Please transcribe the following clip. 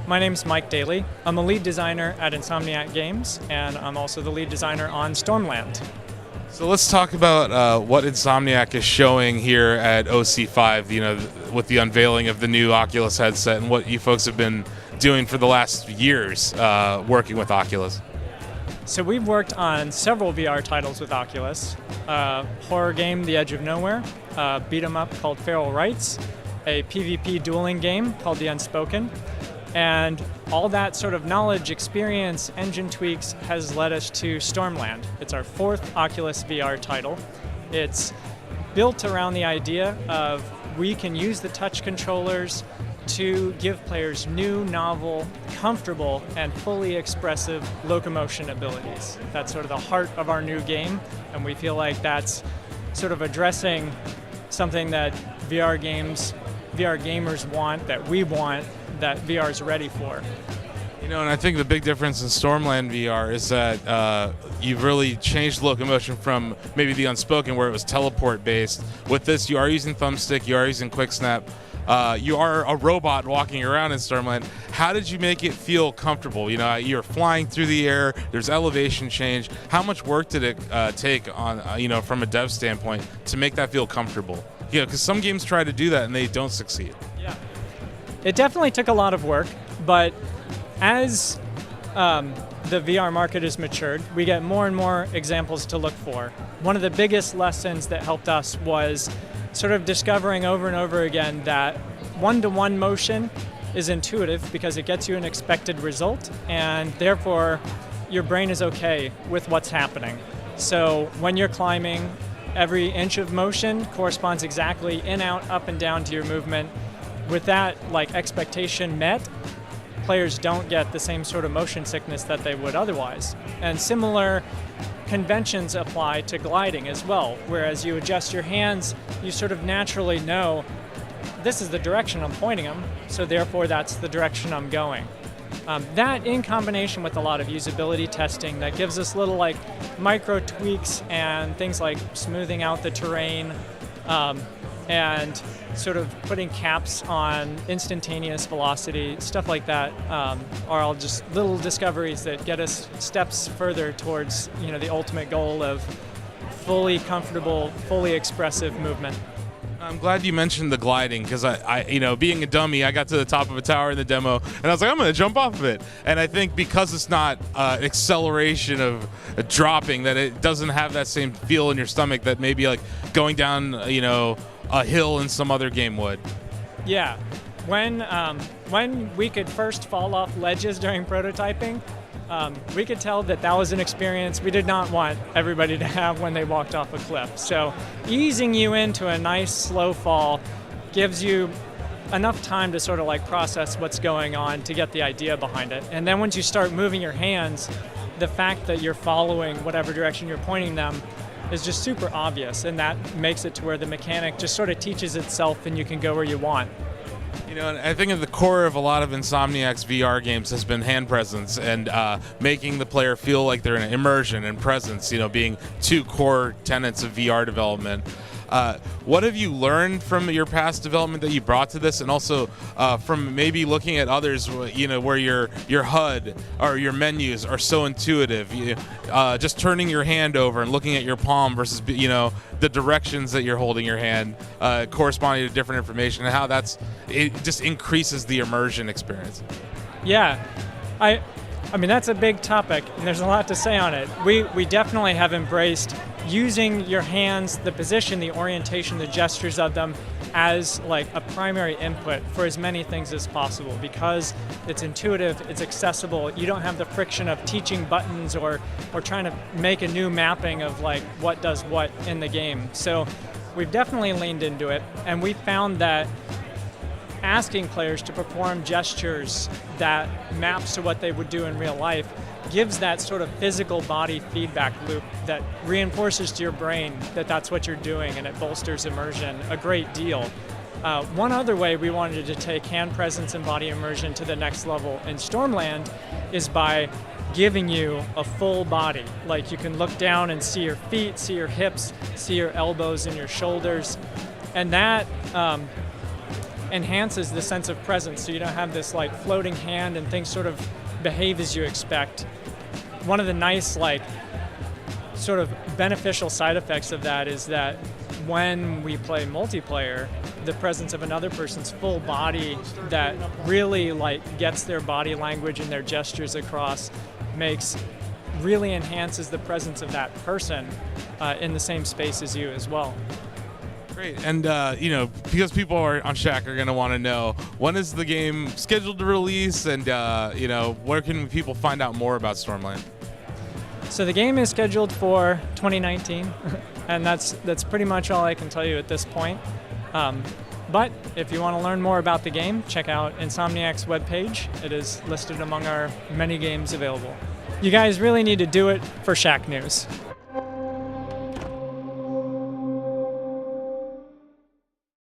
My name's Mike Daly. I'm a lead designer at Insomniac Games, and I'm also the lead designer on Stormland. So let's talk about what Insomniac is showing here at OC5, with the unveiling of the new Oculus headset and what you folks have been doing for the last years working with Oculus. So we've worked on several VR titles with Oculus. Horror game, The Edge of Nowhere, beat 'em up called Feral Rights, a PvP dueling game called The Unspoken, and all that sort of knowledge, experience, engine tweaks has led us to Stormland. It's our fourth Oculus VR title. It's built around the idea of we can use the touch controllers to give players new, novel, comfortable, and fully expressive locomotion abilities. That's sort of the heart of our new game, and we feel like that's sort of addressing something that VR gamers want, that we want, that VR is ready for. And I think the big difference in Stormland VR is that you've really changed locomotion from maybe the Unspoken, where it was teleport based. With this, you are using thumbstick, you are using quick snap. You are a robot walking around in Stormland. How did you make it feel comfortable? You're flying through the air, there's elevation change. How much work did it take on, from a dev standpoint to make that feel comfortable? Because some games try to do that and they don't succeed. Yeah, it definitely took a lot of work, but as the VR market has matured, we get more and more examples to look for. One of the biggest lessons that helped us was sort of discovering over and over again that one-to-one motion is intuitive because it gets you an expected result, and therefore your brain is okay with what's happening. So when you're climbing, every inch of motion corresponds exactly in, out, up, and down to your movement. With that expectation met, players don't get the same sort of motion sickness that they would otherwise. And similar conventions apply to gliding as well, whereas you adjust your hands, you sort of naturally know this is the direction I'm pointing them, so therefore that's the direction I'm going. That in combination with a lot of usability testing that gives us little micro tweaks and things like smoothing out the terrain and sort of putting caps on instantaneous velocity, stuff like that, are all just little discoveries that get us steps further towards the ultimate goal of fully comfortable, fully expressive movement. I'm glad you mentioned the gliding, because I being a dummy, I got to the top of a tower in the demo, and I was like, I'm going to jump off of it. And I think because it's not acceleration of dropping, that it doesn't have that same feel in your stomach that maybe going down, a hill in some other game would. Yeah, when we could first fall off ledges during prototyping, we could tell that was an experience we did not want everybody to have when they walked off a cliff. So easing you into a nice slow fall gives you enough time to sort of process what's going on to get the idea behind it. And then once you start moving your hands, the fact that you're following whatever direction you're pointing them is just super obvious, and that makes it to where the mechanic just sort of teaches itself and you can go where you want. And I think at the core of a lot of Insomniac's VR games has been hand presence and making the player feel like they're in immersion and presence, being two core tenets of VR development. What have you learned from your past development that you brought to this, and also from maybe looking at others, where your HUD or your menus are so intuitive, just turning your hand over and looking at your palm versus the directions that you're holding your hand corresponding to different information, and how it just increases the immersion experience. Yeah, I mean that's a big topic, and there's a lot to say on it. We definitely have embraced using your hands, the position, the orientation, the gestures of them as a primary input for as many things as possible, because it's intuitive, it's accessible. You don't have the friction of teaching buttons or trying to make a new mapping of what does what in the game. So we've definitely leaned into it, and we found that asking players to perform gestures that maps to what they would do in real life gives that sort of physical body feedback loop that reinforces to your brain that that's what you're doing, and it bolsters immersion a great deal. One other way we wanted to take hand presence and body immersion to the next level in Stormland is by giving you a full body. You can look down and see your feet, see your hips, see your elbows and your shoulders, and that enhances the sense of presence, so you don't have this like floating hand and things sort of behave as you expect. One of the nice like sort of beneficial side effects of that is that when we play multiplayer, the presence of another person's full body that really like gets their body language and their gestures across really enhances the presence of that person in the same space as you as well. Great, and because people on Shack are going to want to know, when is the game scheduled to release, and where can people find out more about Stormland? So the game is scheduled for 2019, and that's pretty much all I can tell you at this point. But if you want to learn more about the game, check out Insomniac's webpage. It is listed among our many games available. You guys really need to do it for Shacknews.